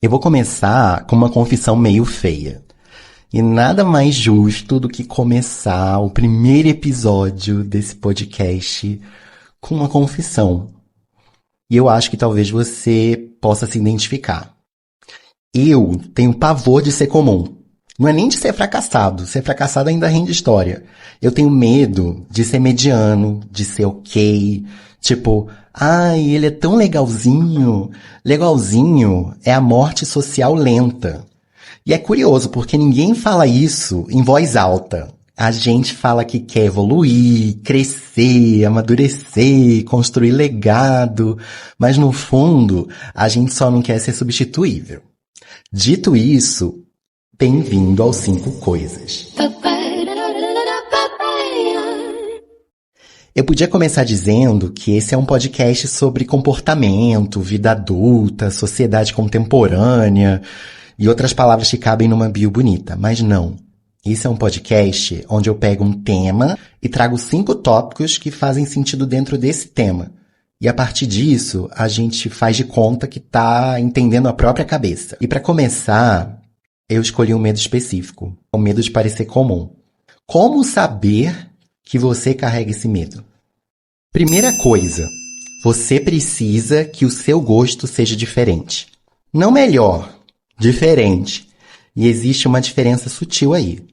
Eu vou começar com uma confissão meio feia. E nada mais justo do que começar o primeiro episódio desse podcast com uma confissão. E eu acho que talvez você possa se identificar. Eu tenho pavor de ser comum. Não é nem de ser fracassado. Ser fracassado ainda rende história. Eu tenho medo de ser mediano, de ser ok. Tipo, ai, ele é tão legalzinho. Legalzinho é a morte social lenta. E é curioso, porque ninguém fala isso em voz alta. A gente fala que quer evoluir, crescer, amadurecer, construir legado, mas no fundo, a gente só não quer ser substituível. Dito isso, bem-vindo aos 5 Coisas. Eu podia começar dizendo que esse é um podcast sobre comportamento, vida adulta, sociedade contemporânea e outras palavras que cabem numa bio bonita, mas não. Esse é um podcast onde eu pego um tema e trago 5 tópicos que fazem sentido dentro desse tema. E a partir disso, a gente faz de conta que tá entendendo a própria cabeça. E para começar, eu escolhi um medo específico, o medo de parecer comum. Como saber que você carrega esse medo? Primeira coisa, você precisa que o seu gosto seja diferente. Não melhor, diferente. E existe uma diferença sutil aí.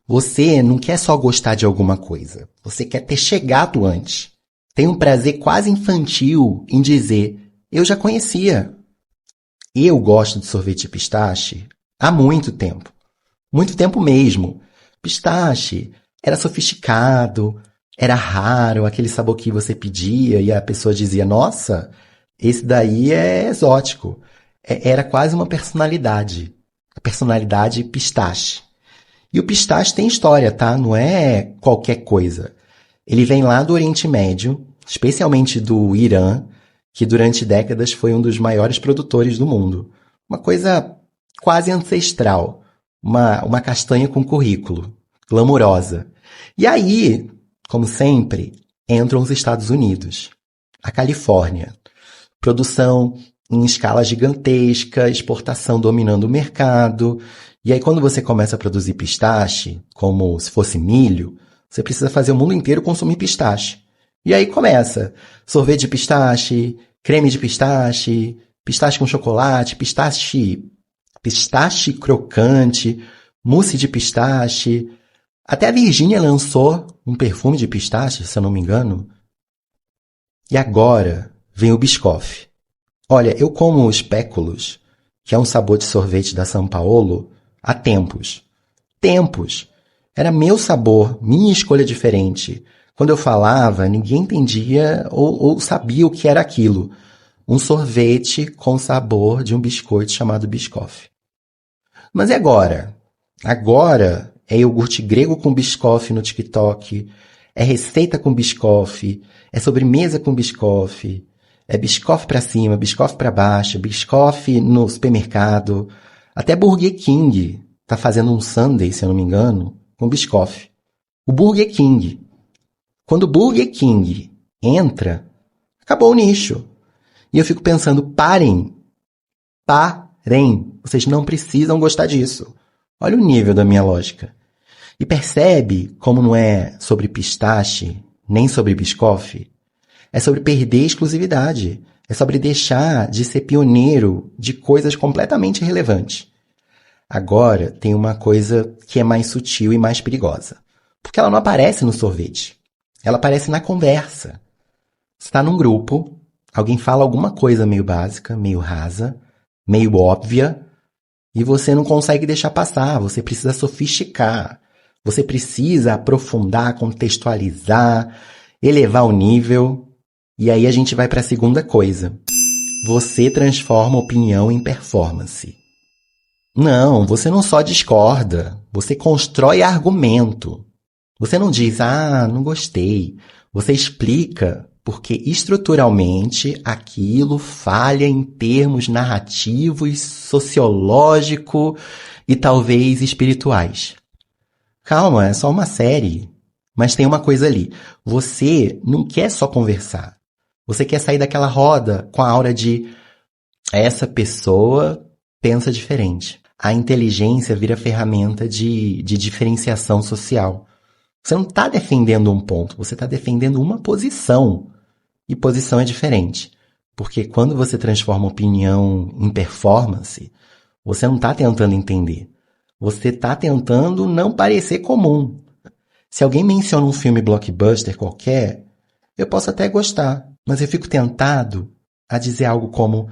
Você não quer só gostar de alguma coisa. Você quer ter chegado antes. Tem um prazer quase infantil em dizer, eu já conhecia. Eu gosto de sorvete de pistache há muito tempo. Muito tempo mesmo. Pistache era sofisticado, era raro, aquele sabor que você pedia e a pessoa dizia, nossa, esse daí é exótico. Era quase uma personalidade. A personalidade pistache. E o pistache tem história, tá? Não é qualquer coisa. Ele vem lá do Oriente Médio, especialmente do Irã, que durante décadas foi um dos maiores produtores do mundo. Uma coisa quase ancestral. Uma castanha com currículo. Glamurosa. E aí, como sempre, entram os Estados Unidos. A Califórnia. Produção em escala gigantesca, exportação dominando o mercado. E aí, quando você começa a produzir pistache, como se fosse milho, você precisa fazer o mundo inteiro consumir pistache. E aí começa sorvete de pistache, creme de pistache, pistache com chocolate, pistache crocante, mousse de pistache. Até a Virgínia lançou um perfume de pistache, se eu não me engano. E agora vem o Biscoff. Olha, eu como o Speculoos, que é um sabor de sorvete da São Paulo, há tempos. Tempos. Era meu sabor, minha escolha diferente. Quando eu falava, ninguém entendia ou sabia o que era aquilo. Um sorvete com sabor de um biscoito chamado Biscoff. Mas e agora? Agora é iogurte grego com Biscoff no TikTok, é receita com Biscoff, é sobremesa com Biscoff, é Biscoff pra cima, Biscoff pra baixo, Biscoff no supermercado. Até Burger King tá fazendo um sundae, se eu não me engano, com Biscoff. O Burger King. Quando o Burger King entra, acabou o nicho. E eu fico pensando, parem. Parem. Vocês não precisam gostar disso. Olha o nível da minha lógica. E percebe como não é sobre pistache, nem sobre Biscoff? É sobre perder exclusividade. É sobre deixar de ser pioneiro de coisas completamente irrelevantes. Agora tem uma coisa que é mais sutil e mais perigosa. Porque ela não aparece no sorvete. Ela aparece na conversa. Você está num grupo, alguém fala alguma coisa meio básica, meio rasa, meio óbvia, e você não consegue deixar passar. Você precisa sofisticar. Você precisa aprofundar, contextualizar, elevar o nível. E aí a gente vai para a segunda coisa. Você transforma opinião em performance. Não, você não só discorda, você constrói argumento. Você não diz, não gostei. Você explica porque estruturalmente aquilo falha em termos narrativos, sociológico e talvez espirituais. Calma, é só uma série. Mas tem uma coisa ali. Você não quer só conversar. Você quer sair daquela roda com a aura de essa pessoa pensa diferente. A inteligência vira ferramenta de diferenciação social. Você não está defendendo um ponto, você está defendendo uma posição. E posição é diferente. Porque quando você transforma opinião em performance, você não está tentando entender. Você está tentando não parecer comum. Se alguém menciona um filme blockbuster qualquer, eu posso até gostar, mas eu fico tentado a dizer algo como: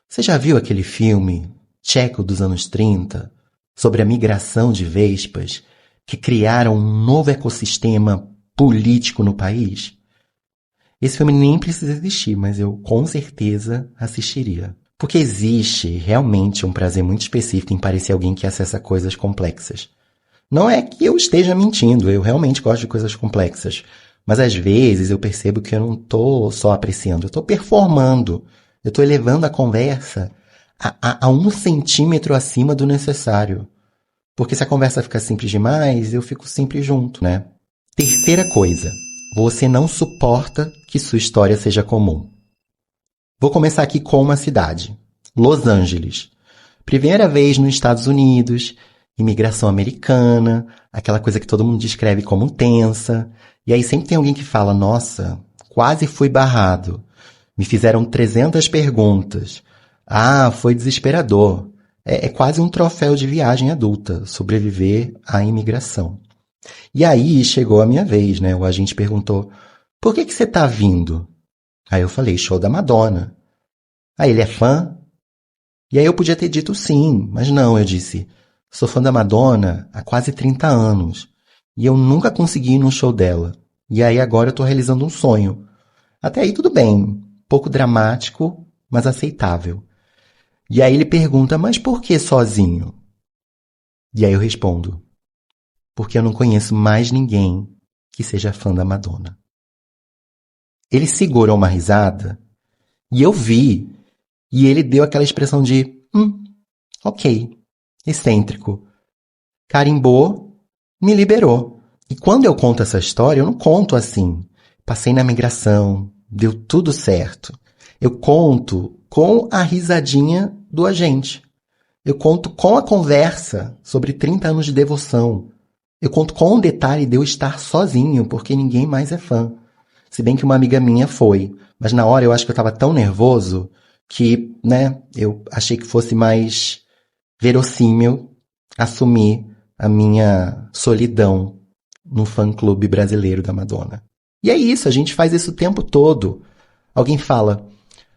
você já viu aquele filme tcheco dos anos 30 sobre a migração de vespas que criaram um novo ecossistema político no país? Esse filme nem precisa existir, mas eu com certeza assistiria. Porque existe realmente um prazer muito específico em parecer alguém que acessa coisas complexas. Não é que eu esteja mentindo, eu realmente gosto de coisas complexas. Mas às vezes eu percebo que eu não estou só apreciando, eu estou performando. Eu estou elevando a conversa a 1 centímetro acima do necessário. Porque se a conversa fica simples demais, eu fico simples junto, né? Terceira coisa, você não suporta que sua história seja comum. Vou começar aqui com uma cidade, Los Angeles. Primeira vez nos Estados Unidos, imigração americana, aquela coisa que todo mundo descreve como tensa. E aí sempre tem alguém que fala: nossa, quase fui barrado. Me fizeram 300 perguntas. Ah, foi desesperador. É quase um troféu de viagem adulta, sobreviver à imigração. E aí chegou a minha vez, né? O agente perguntou: por que você tá vindo? Aí eu falei: show da Madonna. Aí ele: é fã? E aí eu podia ter dito sim, mas não, eu disse: sou fã da Madonna há quase 30 anos. E eu nunca consegui ir num show dela. E aí agora eu tô realizando um sonho. Até aí tudo bem. Pouco dramático, mas aceitável. E aí ele pergunta: mas por que sozinho? E aí eu respondo: porque eu não conheço mais ninguém que seja fã da Madonna. Ele segurou uma risada e eu vi. E ele deu aquela expressão de ok, excêntrico. Carimbou, me liberou. E quando eu conto essa história, eu não conto assim. Passei na migração, deu tudo certo. Eu conto com a risadinha do agente. Eu conto com a conversa sobre 30 anos de devoção. Eu conto com o detalhe de eu estar sozinho, porque ninguém mais é fã. Se bem que uma amiga minha foi. Mas na hora eu acho que eu estava tão nervoso que, né, eu achei que fosse mais verossímil assumir a minha solidão no fã-clube brasileiro da Madonna. E é isso, a gente faz isso o tempo todo. Alguém fala: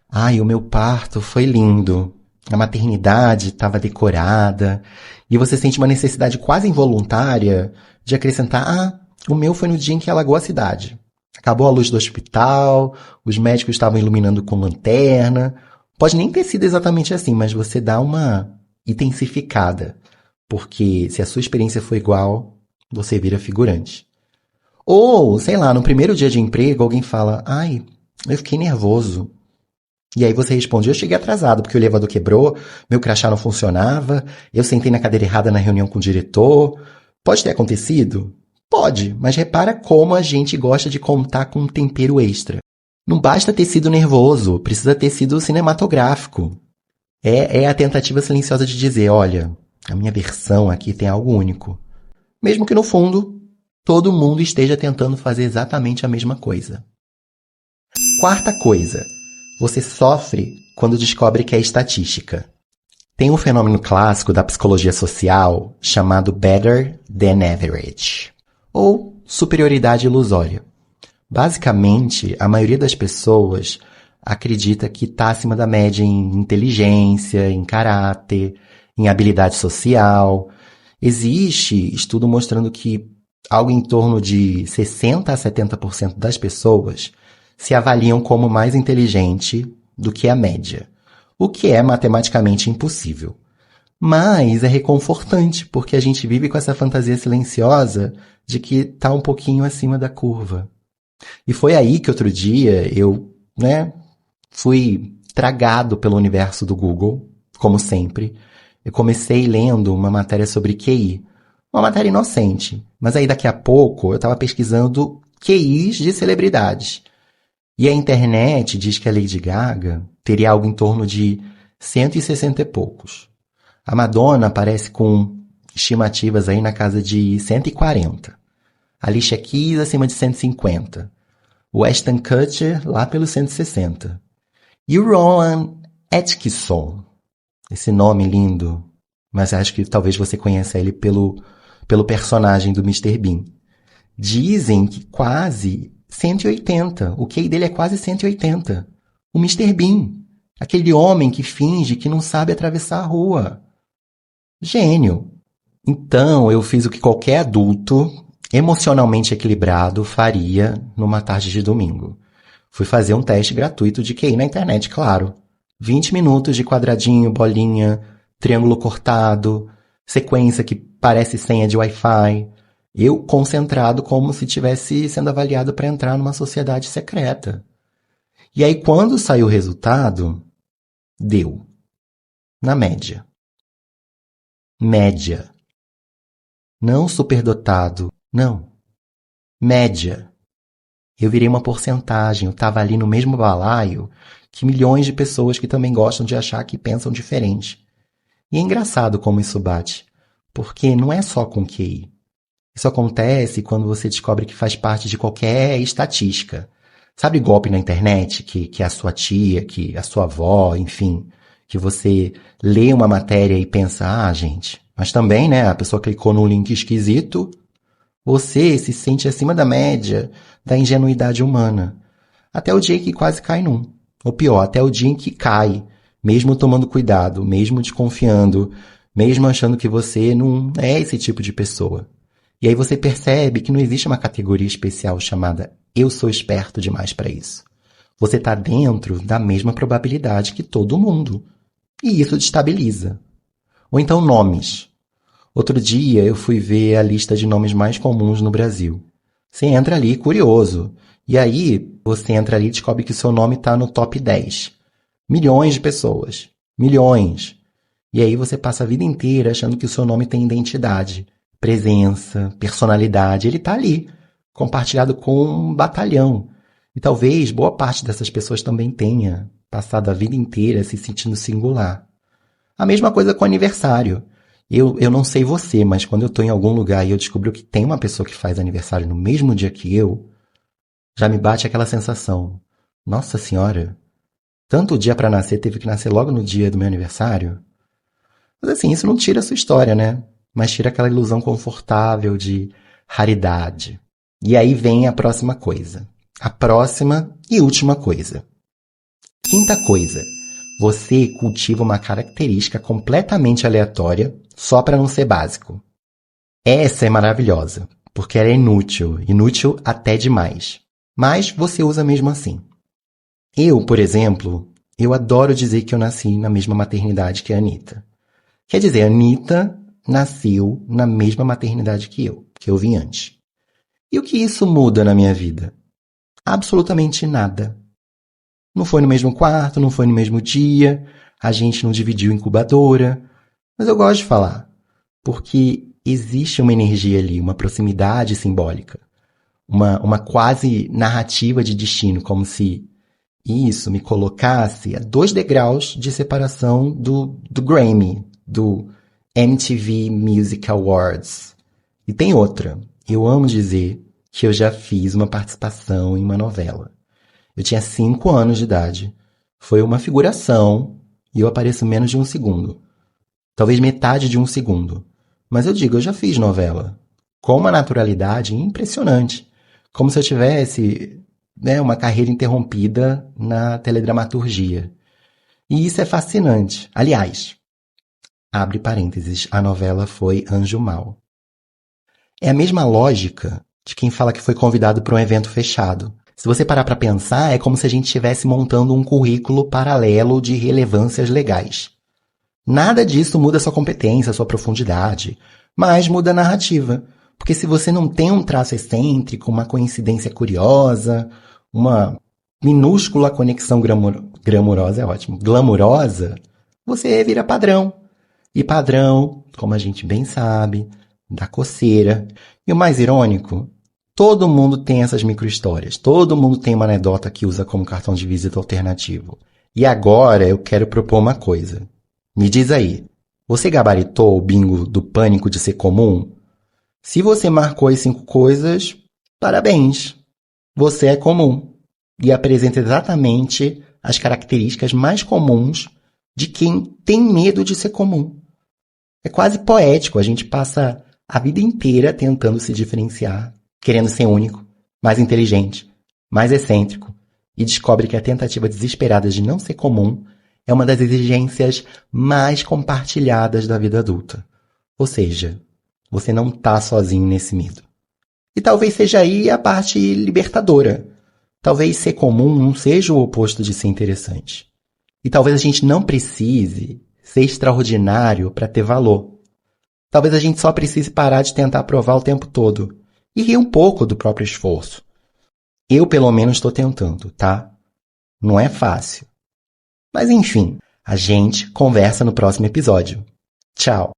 ai, o meu parto foi lindo, a maternidade estava decorada, e você sente uma necessidade quase involuntária de acrescentar: ah, o meu foi no dia em que alagou a cidade. Acabou a luz do hospital, os médicos estavam iluminando com lanterna. Pode nem ter sido exatamente assim, mas você dá uma intensificada. Porque se a sua experiência for igual, você vira figurante. Ou, sei lá, no primeiro dia de emprego, alguém fala: ai, eu fiquei nervoso. E aí você responde: eu cheguei atrasado porque o elevador quebrou, meu crachá não funcionava, eu sentei na cadeira errada na reunião com o diretor. Pode ter acontecido? Pode, mas repara como a gente gosta de contar com um tempero extra. Não basta ter sido nervoso, precisa ter sido cinematográfico. É a tentativa silenciosa de dizer: olha, a minha versão aqui tem algo único. Mesmo que no fundo, todo mundo esteja tentando fazer exatamente a mesma coisa. Quarta coisa, você sofre quando descobre que é estatística. Tem um fenômeno clássico da psicologia social chamado better than average, ou superioridade ilusória. Basicamente, a maioria das pessoas acredita que está acima da média em inteligência, em caráter, em habilidade social. Existe estudo mostrando que algo em torno de 60 a 70% das pessoas se avaliam como mais inteligente do que a média, o que é matematicamente impossível. Mas é reconfortante, porque a gente vive com essa fantasia silenciosa de que está um pouquinho acima da curva. E foi aí que outro dia eu, fui tragado pelo universo do Google, como sempre. Eu comecei lendo uma matéria sobre QI. Uma matéria inocente. Mas aí daqui a pouco eu estava pesquisando QIs de celebridades. E a internet diz que a Lady Gaga teria algo em torno de 160 e poucos. A Madonna aparece com estimativas aí na casa de 140. A Alicia Keys acima de 150. O Ashton Kutcher lá pelos 160. E o Rowan Atkinson. Esse nome lindo. Mas acho que talvez você conheça ele pelo personagem do Mr. Bean. Dizem que quase 180. O QI dele é quase 180. O Mr. Bean. Aquele homem que finge que não sabe atravessar a rua. Gênio. Então, eu fiz o que qualquer adulto emocionalmente equilibrado faria numa tarde de domingo. Fui fazer um teste gratuito de QI na internet, claro. 20 minutos de quadradinho, bolinha, triângulo cortado, sequência que parece senha de Wi-Fi. Eu concentrado como se estivesse sendo avaliado para entrar numa sociedade secreta. E aí, quando saiu o resultado, deu. Na média. Média. Não superdotado. Não. Média. Eu virei uma porcentagem. Eu estava ali no mesmo balaio que milhões de pessoas que também gostam de achar que pensam diferente. E é engraçado como isso bate. Porque não é só com QI. Isso acontece quando você descobre que faz parte de qualquer estatística. Sabe golpe na internet? Que a sua tia, que a sua avó, enfim, que você lê uma matéria e pensa, gente, mas também, né, a pessoa clicou num link esquisito, você se sente acima da média da ingenuidade humana. Até o dia que quase cai num. Ou pior, até o dia em que cai, mesmo tomando cuidado, mesmo desconfiando, mesmo achando que você não é esse tipo de pessoa. E aí você percebe que não existe uma categoria especial chamada eu sou esperto demais para isso. Você está dentro da mesma probabilidade que todo mundo. E isso te estabiliza. Ou então nomes. Outro dia eu fui ver a lista de nomes mais comuns no Brasil. Você entra ali curioso. E aí você entra ali e descobre que seu nome está no top 10. Milhões de pessoas. Milhões. E aí você passa a vida inteira achando que o seu nome tem identidade. Presença, personalidade, ele está ali, compartilhado com um batalhão. E talvez boa parte dessas pessoas também tenha passado a vida inteira se sentindo singular. A mesma coisa com aniversário. Eu não sei você, mas quando eu estou em algum lugar e eu descubro que tem uma pessoa que faz aniversário no mesmo dia que eu, já me bate aquela sensação. Nossa Senhora, tanto dia para nascer teve que nascer logo no dia do meu aniversário? Mas assim, isso não tira a sua história, né? Mas tira aquela ilusão confortável de raridade. E aí vem a próxima coisa. A próxima e última coisa. Quinta coisa. Você cultiva uma característica completamente aleatória só para não ser básico. Essa é maravilhosa, porque ela é inútil. Inútil até demais. Mas você usa mesmo assim. Eu, por exemplo, eu adoro dizer que eu nasci na mesma maternidade que a Anitta. Quer dizer, a Anitta nasceu na mesma maternidade que eu vim antes. E o que isso muda na minha vida? Absolutamente nada. Não foi no mesmo quarto, não foi no mesmo dia, a gente não dividiu incubadora. Mas eu gosto de falar, porque existe uma energia ali, uma proximidade simbólica, uma quase narrativa de destino, como se isso me colocasse a 2 degraus de separação do Grammy, do MTV Music Awards. E tem outra. Eu amo dizer que eu já fiz uma participação em uma novela. Eu tinha 5 anos de idade. Foi uma figuração e eu apareço menos de 1 segundo. Talvez metade de 1 segundo. Mas eu digo, eu já fiz novela. Com uma naturalidade impressionante. Como se eu tivesse, uma carreira interrompida na teledramaturgia. E isso é fascinante. Aliás, abre parênteses, a novela foi Anjo Mal. É a mesma lógica de quem fala que foi convidado para um evento fechado. Se você parar para pensar, é como se a gente estivesse montando um currículo paralelo de relevâncias legais. Nada disso muda sua competência, sua profundidade, mas muda a narrativa. Porque se você não tem um traço excêntrico, uma coincidência curiosa, uma minúscula conexão glamurosa, é ótimo, glamurosa, você vira padrão. E padrão, como a gente bem sabe, dá coceira. E o mais irônico, todo mundo tem essas micro-histórias. Todo mundo tem uma anedota que usa como cartão de visita alternativo. E agora eu quero propor uma coisa. Me diz aí, Você gabaritou o bingo do pânico de ser comum? Se você marcou as 5 coisas, parabéns! Você é comum e apresenta exatamente as características mais comuns de quem tem medo de ser comum. É quase poético, a gente passa a vida inteira tentando se diferenciar, querendo ser único, mais inteligente, mais excêntrico, e descobre que a tentativa desesperada de não ser comum é uma das exigências mais compartilhadas da vida adulta. Ou seja, você não está sozinho nesse medo. E talvez seja aí a parte libertadora. Talvez ser comum não seja o oposto de ser interessante. E talvez a gente não precise ser extraordinário para ter valor. Talvez a gente só precise parar de tentar provar o tempo todo e rir um pouco do próprio esforço. Eu, pelo menos, estou tentando, tá? Não é fácil. Mas enfim, a gente conversa no próximo episódio. Tchau!